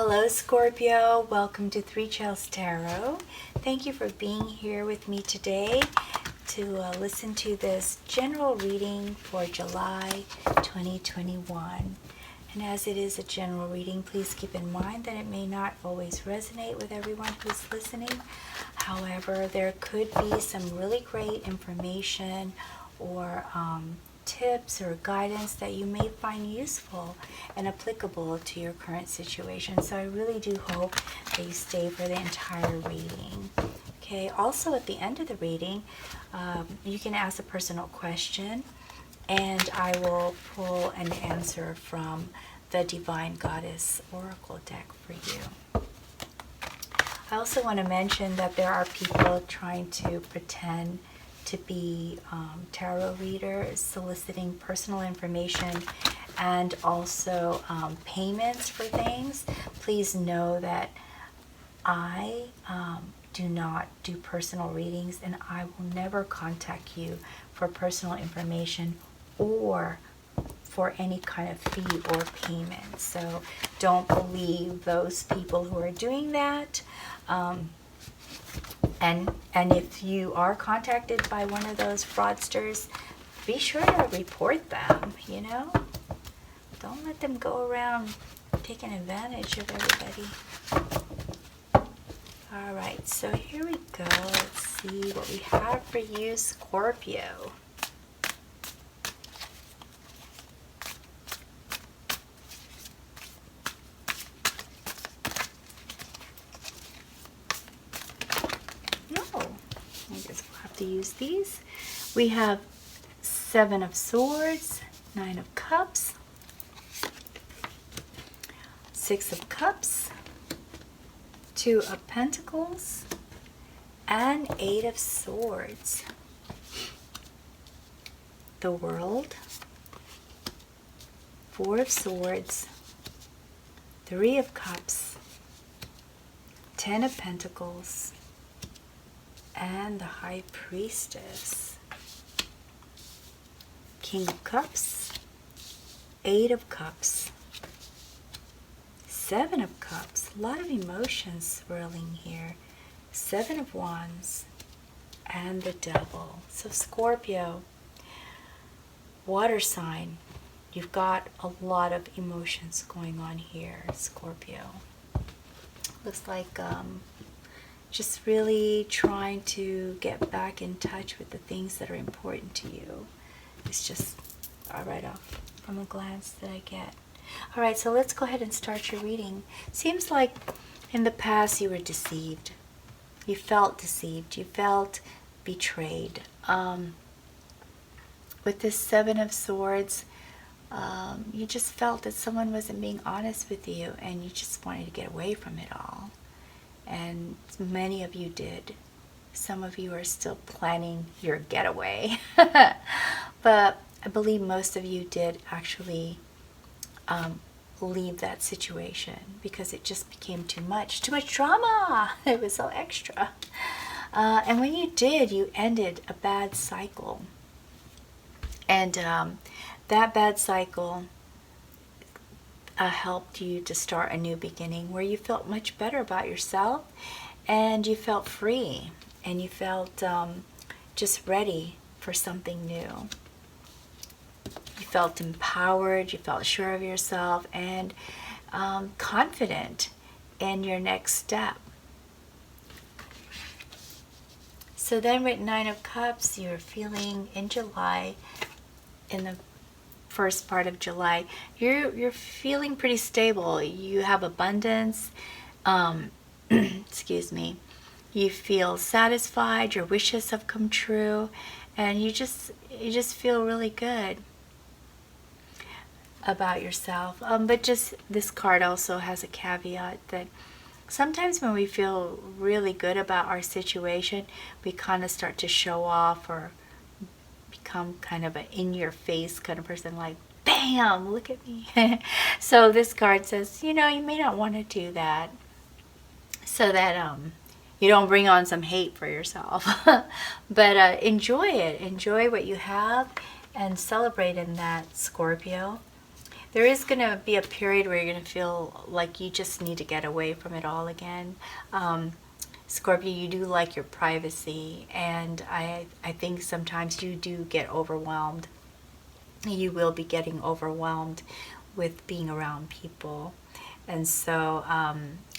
Hello Scorpio, welcome to Three Chels Tarot. Thank you for being here with me today to listen to this general reading for July 2021. And as it is a general reading, please keep in mind that it may not always resonate with everyone who's listening. However, there could be some really great information or tips or guidance that you may find useful and applicable to your current situation. So I really do hope that you stay for the entire reading. Okay, also at the end of the reading, you can ask a personal question and I will pull an answer from the Divine Goddess Oracle deck for you. I also want to mention that there are people trying to pretend to be tarot readers, soliciting personal information and also payments for things. Please know that I do not do personal readings and I will never contact you for personal information or for any kind of fee or payment. So don't believe those people who are doing that. And if you are contacted by one of those fraudsters, be sure to report them, you know? Don't let them go around taking advantage of everybody. All right, so here we go. Let's see what we have for you, Scorpio. To use these. We have 7 of Swords, 9 of Cups, 6 of Cups, 2 of Pentacles, and 8 of Swords. The World, 4 of Swords, 3 of Cups, 10 of Pentacles, and the High Priestess. King of Cups, 8 of Cups, 7 of Cups, a lot of emotions swirling here, 7 of Wands, and the Devil. So Scorpio, water sign, you've got a lot of emotions going on here, Scorpio. Looks like just really trying to get back in touch with the things that are important to you. It's just right off from a glance that I get. All right, so let's go ahead and start your reading. Seems like in the past you were deceived. You felt deceived. You felt betrayed. With this 7 of Swords, you just felt that someone wasn't being honest with you and you just wanted to get away from it all. And many of you did. Some of you are still planning your getaway. But I believe most of you did actually leave that situation because it just became too much drama. It was so extra. And when you did, you ended a bad cycle. And that bad cycle helped you to start a new beginning where you felt much better about yourself and you felt free and you felt just ready for something new. You felt empowered, you felt sure of yourself and confident in your next step. So then with 9 of Cups, you're feeling in July, in the first part of July, you're feeling pretty stable. You have abundance. Excuse me. You feel satisfied. Your wishes have come true, and you just feel really good about yourself. But just this card also has a caveat that sometimes when we feel really good about our situation, we kind of start to show off or become kind of an in-your-face kind of person, like, bam, look at me. So this card says, you know, you may not want to do that so that you don't bring on some hate for yourself. But enjoy it. Enjoy what you have and celebrate in that, Scorpio. There is going to be a period where you're going to feel like you just need to get away from it all again. Scorpio, you do like your privacy, and I think sometimes you do get overwhelmed. You will be getting overwhelmed with being around people. And so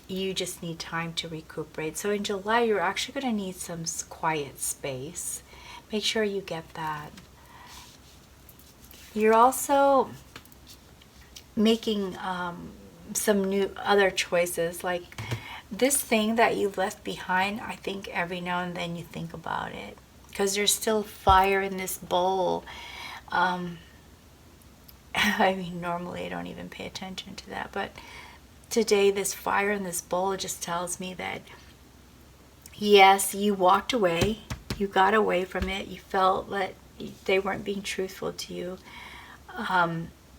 you just need time to recuperate. So in July, you're actually going to need some quiet space. Make sure you get that. You're also making some new other choices, like this thing that you left behind. I think every now and then you think about it, because there's still fire in this bowl. I mean, normally I don't even pay attention to that, but today this fire in this bowl just tells me that yes, you walked away, you got away from it, you felt that they weren't being truthful to you,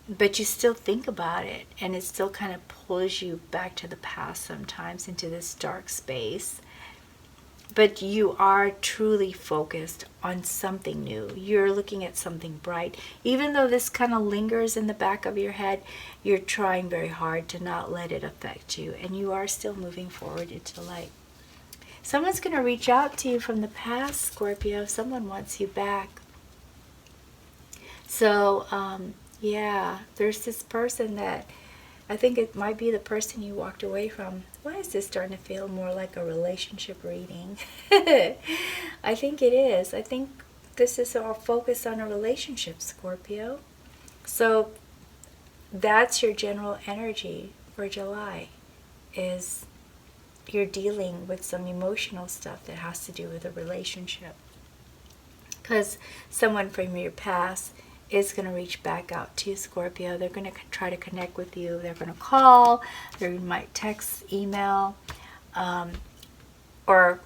but you still think about it, and it still kind of pulls you back to the past sometimes, into this dark space. But you are truly focused on something new. You're looking at something bright. Even though this kind of lingers in the back of your head, you're trying very hard to not let it affect you, and you are still moving forward into the light. Someone's going to reach out to you from the past, Scorpio. Someone wants you back. So, yeah, there's this person that I think it might be the person you walked away from. Why is this starting to feel more like a relationship reading? I think it is. I think this is all focused on a relationship, Scorpio. So that's your general energy for July, is you're dealing with some emotional stuff that has to do with a relationship. Because someone from your past is going to reach back out to you, Scorpio. They're going to try to connect with you. They're going to call, they might text, email, or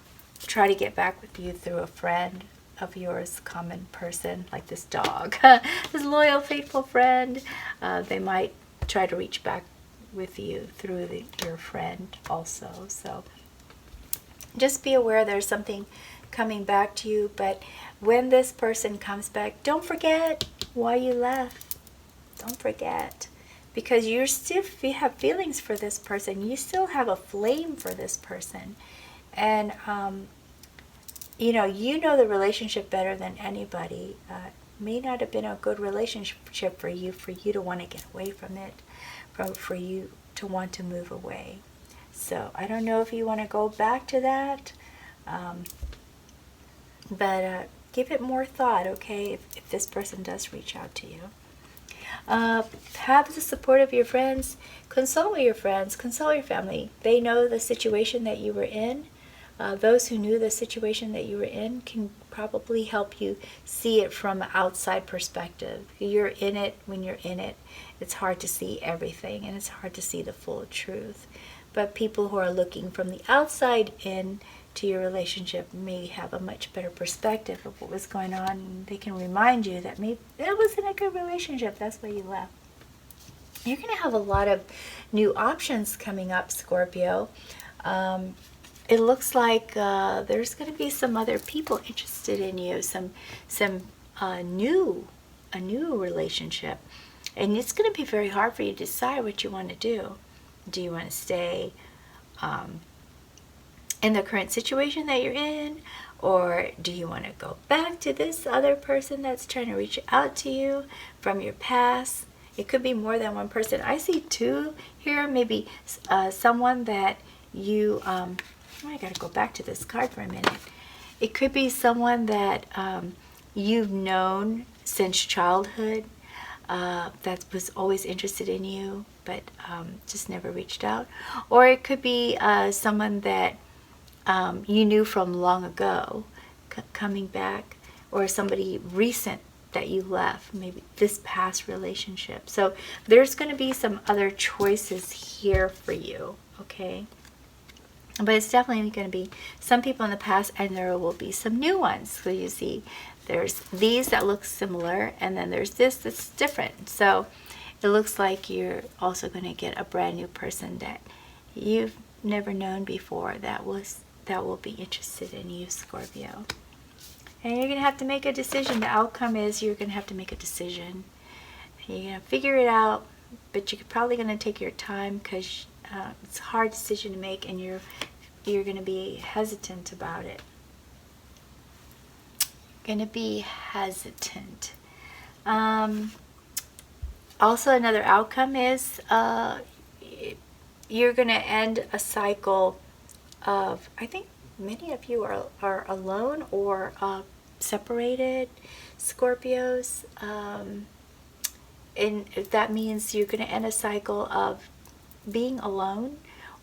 try to get back with you through a friend of yours, common person, like this dog, this loyal, faithful friend. They might try to reach back with you through your friend also. So just be aware there's something coming back to you. But when this person comes back, don't forget why you left. Don't forget, because you have feelings for this person. You still have a flame for this person, and you know the relationship better than anybody. May not have been a good relationship for you to want to get away from it, for you to want to move away. So I don't know if you want to go back to that, but give it more thought, okay, if this person does reach out to you. Have the support of your friends. Consult with your friends. Consult your family. They know the situation that you were in. Those who knew the situation that you were in can probably help you see it from an outside perspective. You're in it. When you're in it, it's hard to see everything, and it's hard to see the full truth. But people who are looking from the outside in to your relationship may have a much better perspective of what was going on, and they can remind you that maybe that wasn't a good relationship, that's why you left. You're going to have a lot of new options coming up, Scorpio. It looks like there's going to be some other people interested in you, some new relationship, and it's going to be very hard for you to decide what you want to do. Do you want to stay in the current situation that you're in, or do you want to go back to this other person that's trying to reach out to you from your past? It could be more than one person. I see two here, maybe someone that you I gotta go back to this card for a minute. It could be someone that you've known since childhood, that was always interested in you, but just never reached out. Or it could be someone that you knew from long ago coming back, or somebody recent that you left, maybe this past relationship. So there's going to be some other choices here for you, okay? But it's definitely going to be some people in the past, and there will be some new ones. So you see, there's these that look similar, and then there's this that's different. So it looks like you're also going to get a brand new person that you've never known before that will be interested in you, Scorpio. And you're going to have to make a decision. The outcome is you're going to have to make a decision. You're going to figure it out. but you're probably going to take your time because it's a hard decision to make, and you're going to be hesitant about it. Going to be hesitant. Also, another outcome is you're going to end a cycle of, I think many of you are alone or separated Scorpios. And that means you're going to end a cycle of being alone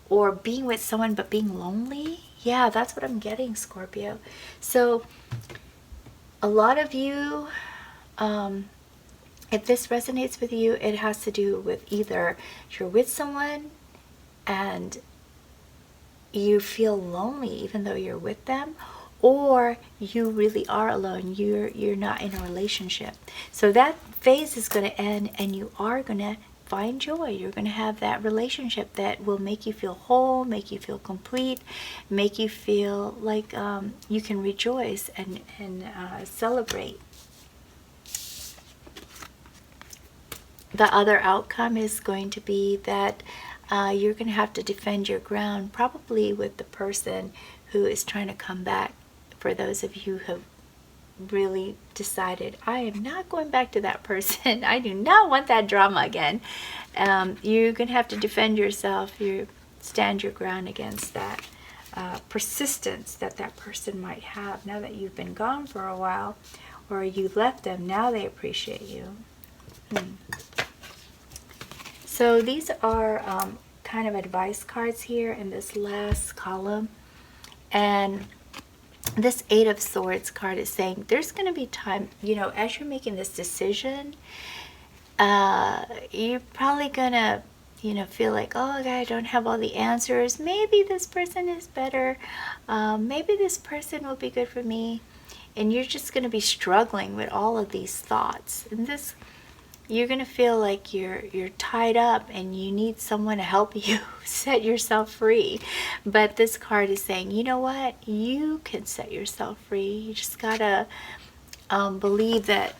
or being with someone but being lonely. Yeah, that's what I'm getting, Scorpio. So a lot of you, if this resonates with you, it has to do with either you're with someone and you feel lonely even though you're with them, or you really are alone. You're not in a relationship. So that phase is going to end, and you are going to find joy. You're going to have that relationship that will make you feel whole, make you feel complete, make you feel like you can rejoice and celebrate. The other outcome is going to be that you're going to have to defend your ground, probably with the person who is trying to come back. For those of you who have really decided, I am not going back to that person. I do not want that drama again. You're going to have to defend yourself. You stand your ground against that persistence that person might have. Now that you've been gone for a while, or you left them, now they appreciate you. So these are kind of advice cards here in this last column. And this Eight of Swords card is saying there's going to be time, as you're making this decision, you're probably going to, feel like, oh, I don't have all the answers. Maybe this person is better. Maybe this person will be good for me. And you're just going to be struggling with all of these thoughts. And you're going to feel like you're tied up and you need someone to help you set yourself free. But this card is saying, you know what? You can set yourself free. You just got to believe that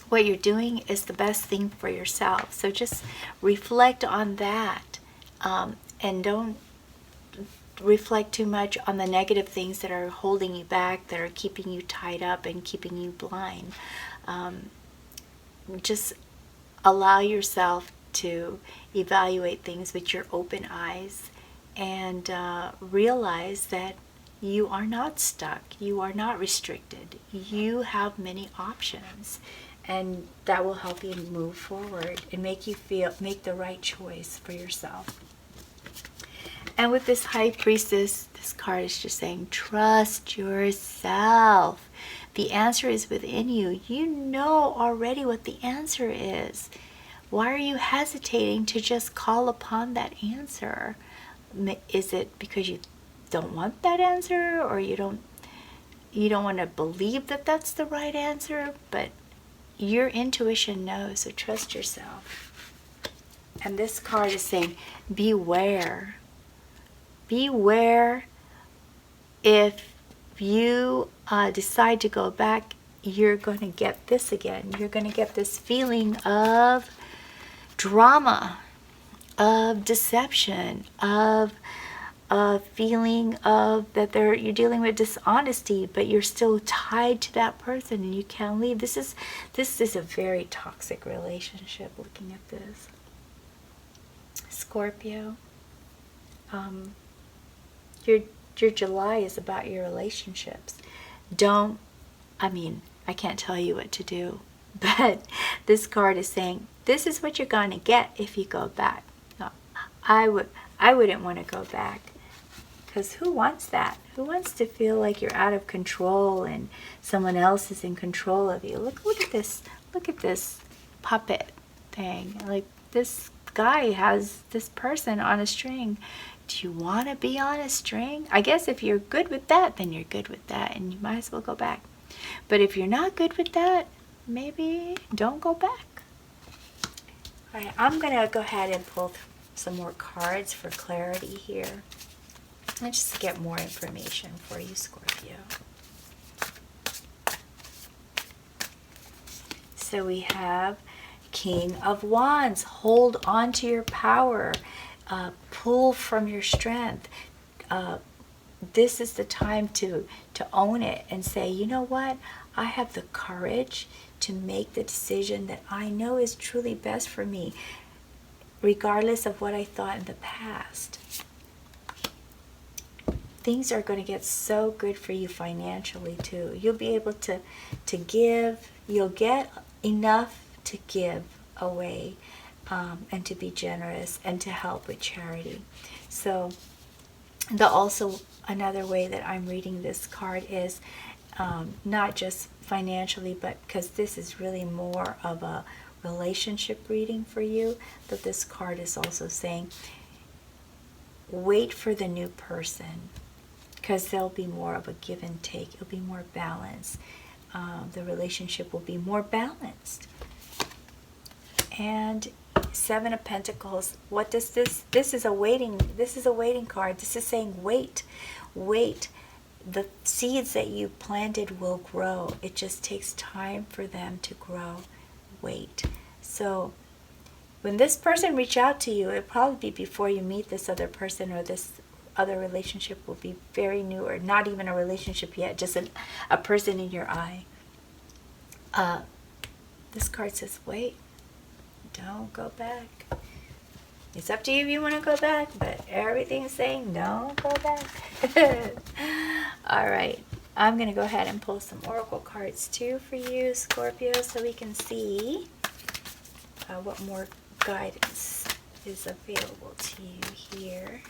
what you're doing is the best thing for yourself. So just reflect on that, and don't reflect too much on the negative things that are holding you back, that are keeping you tied up and keeping you blind. Just allow yourself to evaluate things with your open eyes, and realize that you are not stuck. You are not restricted. You have many options, and that will help you move forward and make the right choice for yourself. And with this High Priestess, this card is just saying, trust yourself. The answer is within you. You know already what the answer is. Why are you hesitating to just call upon that answer? Is it because you don't want that answer, or you don't want to believe that that's the right answer? But your intuition knows, so trust yourself. And this card is saying, beware. Beware. If you decide to go back, you're going to get this again. You're going to get this feeling of drama, of deception, of a feeling of that you're dealing with dishonesty, but you're still tied to that person and you can't leave. This is a very toxic relationship, looking at this. Scorpio, your July is about your relationships. I can't tell you what to do, but this card is saying this is what you're going to get if you go back. No, I wouldn't want to go back, because who wants that? Who wants to feel like you're out of control and someone else is in control of you? Look at this. Look at this puppet thing. Like, this guy has this person on a string. Do you want to be on a string? I guess if you're good with that, then you're good with that, and you might as well go back. But if you're not good with that, maybe don't go back. All right, I'm going to go ahead and pull some more cards for clarity here. Let's just get more information for you, Scorpio. So we have King of Wands. Hold on to your power. Pull from your strength. This is the time to own it and say, you know what? I have the courage to make the decision that I know is truly best for me, regardless of what I thought in the past. Things are going to get so good for you financially too. You'll be able to give. You'll get enough to give away, and to be generous and to help with charity. So also another way that I'm reading this card is not just financially, but because this is really more of a relationship reading for you, but this card is also saying wait for the new person, because there'll be more of a give and take. It'll be more balanced. The relationship will be more balanced. And Seven of Pentacles. What does this is a waiting card. This is saying wait. The seeds that you planted will grow. It just takes time for them to grow. Wait. So when this person reach out to you, it'll probably be before you meet this other person, or this other relationship will be very new, or not even a relationship yet, just a person in your eye. This card says wait. Don't go back. It's up to you if you want to go back, but everything's saying don't go back. All right. I'm going to go ahead and pull some oracle cards too for you, Scorpio, so we can see what more guidance is available to you here.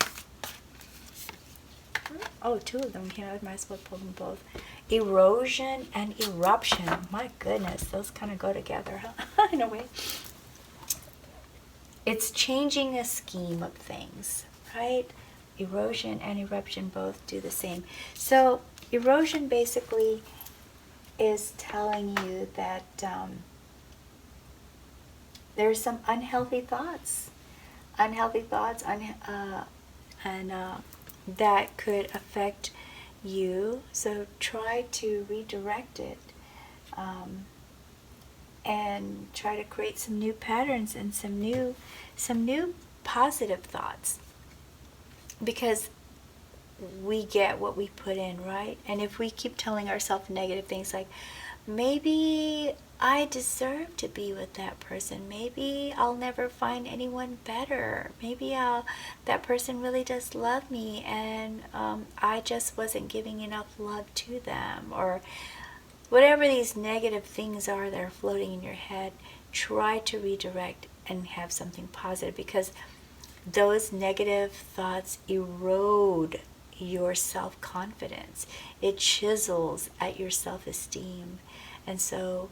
Oh, two of them came out. I might as well pull them both. Erosion and eruption. My goodness, those kind of go together, huh? In a way. It's changing a scheme of things, right? Erosion and eruption both do the same. So erosion basically is telling you that there's some unhealthy thoughts, and that could affect you. So try to redirect it. And try to create some new patterns and some new positive thoughts, because we get what we put in, right? And if we keep telling ourselves negative things like, maybe I deserve to be with that person, maybe I'll never find anyone better, maybe that person really does love me, and I just wasn't giving enough love to them, or whatever these negative things are that are floating in your head, try to redirect and have something positive, because those negative thoughts erode your self-confidence. It chisels at your self-esteem. And so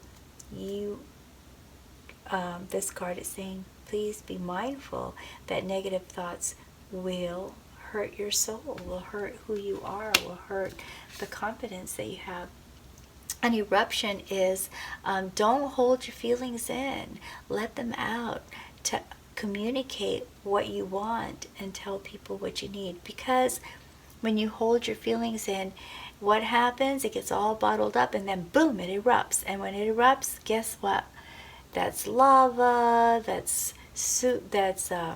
this card is saying, please be mindful that negative thoughts will hurt your soul, will hurt who you are, will hurt the confidence that you have. An eruption is don't hold your feelings in. Let them out. To communicate what you want and tell people what you need. Because when you hold your feelings in, what happens? It gets all bottled up, and then boom, it erupts. And when it erupts, guess what? That's lava, that's soot, that's all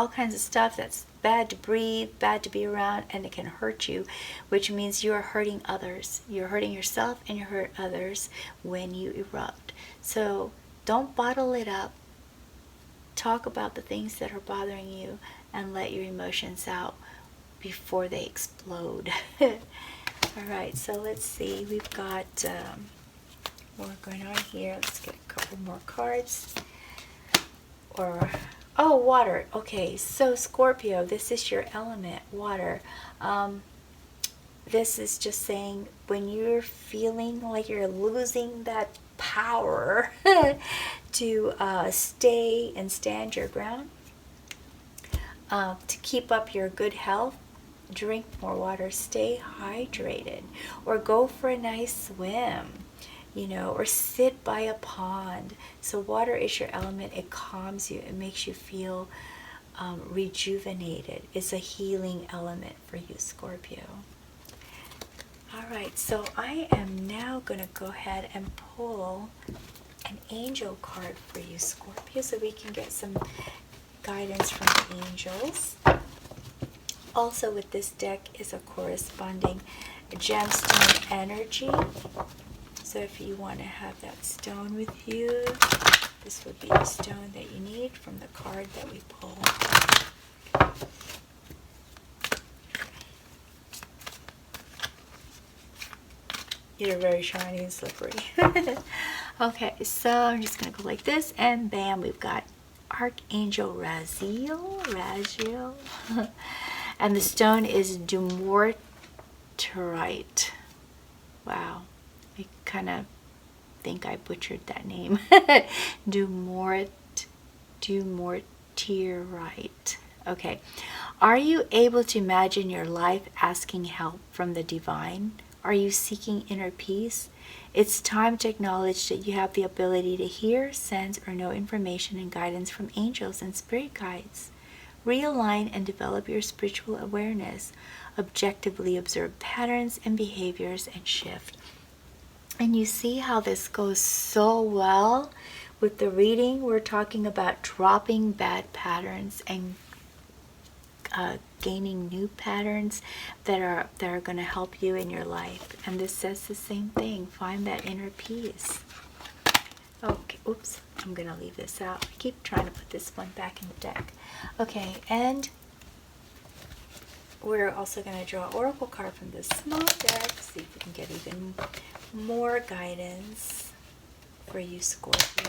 kinds of stuff that's bad to breathe, bad to be around, and it can hurt you, which means you're hurting others. You're hurting yourself and you hurt others when you erupt. So don't bottle it up. Talk about the things that are bothering you and let your emotions out before they explode. All right, so let's see. We've got more going on here. Let's get a couple more cards. Oh, water. Okay, so Scorpio, this is your element, water. This is just saying when you're feeling like you're losing that power to stay and stand your ground, to keep up your good health, drink more water, stay hydrated, or go for a nice swim, or sit by a pond. So water is your element. It calms you. It makes you feel rejuvenated. It's a healing element for you, Scorpio. All right, so I am now going to go ahead and pull an angel card for you, Scorpio, so we can get some guidance from the angels. Also with this deck is a corresponding gemstone energy. So if you want to have that stone with you, this would be the stone that you need from the card that we pull. You're very shiny and slippery. Okay, so I'm just going to go like this, and bam, we've got Archangel Raziel. And the stone is dumortierite. Wow, I kind of think I butchered that name. Dumortierite. Okay. Are you able to imagine your life asking help from the divine? Are you seeking inner peace? It's time to acknowledge that you have the ability to hear, sense, or know information and guidance from angels and spirit guides. Realign and develop your spiritual awareness. Objectively observe patterns and behaviors and shift. And you see how this goes so well with the reading. We're talking about dropping bad patterns and gaining new patterns that are going to help you in your life. And this says the same thing. Find that inner peace. Okay, oops, I'm going to leave this out. I keep trying to put this one back in the deck. Okay, and we're also going to draw an oracle card from this small deck. See if we can get even more guidance for you, Scorpio.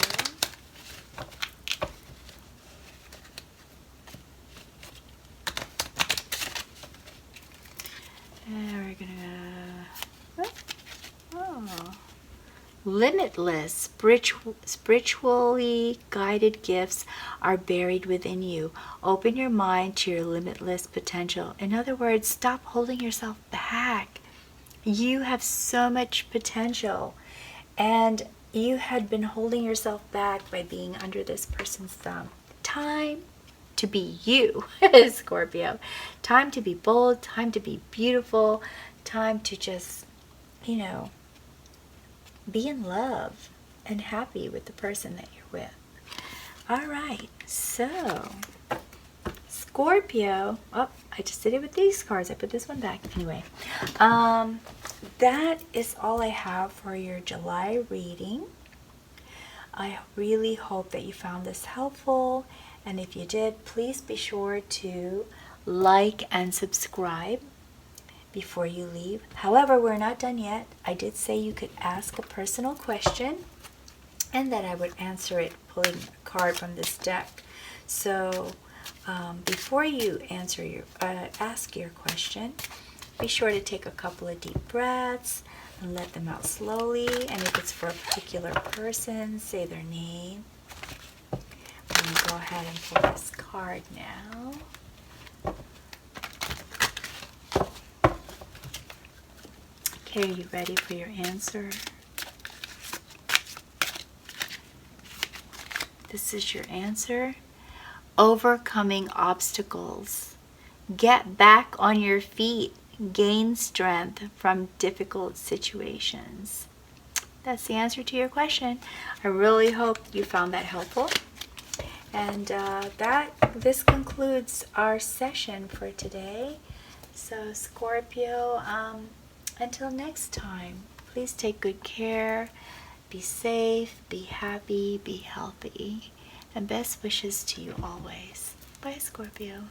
And we're gonna limitless spiritually guided gifts are buried within you. Open your mind to your limitless potential. In other words, stop holding yourself back. You have so much potential, and you had been holding yourself back by being under this person's thumb. Time to be you, Scorpio. Time to be bold, time to be beautiful, time to just, be in love and happy with the person that you're with. All right, so Scorpio, I just did it with these cards. I put this one back. Anyway, that is all I have for your July reading. I really hope that you found this helpful. And if you did, please be sure to like and subscribe before you leave. However, we're not done yet. I did say you could ask a personal question and that I would answer it pulling a card from this deck. So before you ask your question, be sure to take a couple of deep breaths and let them out slowly. And if it's for a particular person, say their name. I'm going to go ahead and pull this card now. Okay, are you ready for your answer? This is your answer. Overcoming obstacles. Get back on your feet. Gain strength from difficult situations. That's the answer to your question. I really hope you found that helpful. And this concludes our session for today. So Scorpio, until next time, please take good care, be safe, be happy, be healthy, and best wishes to you always. Bye, Scorpio.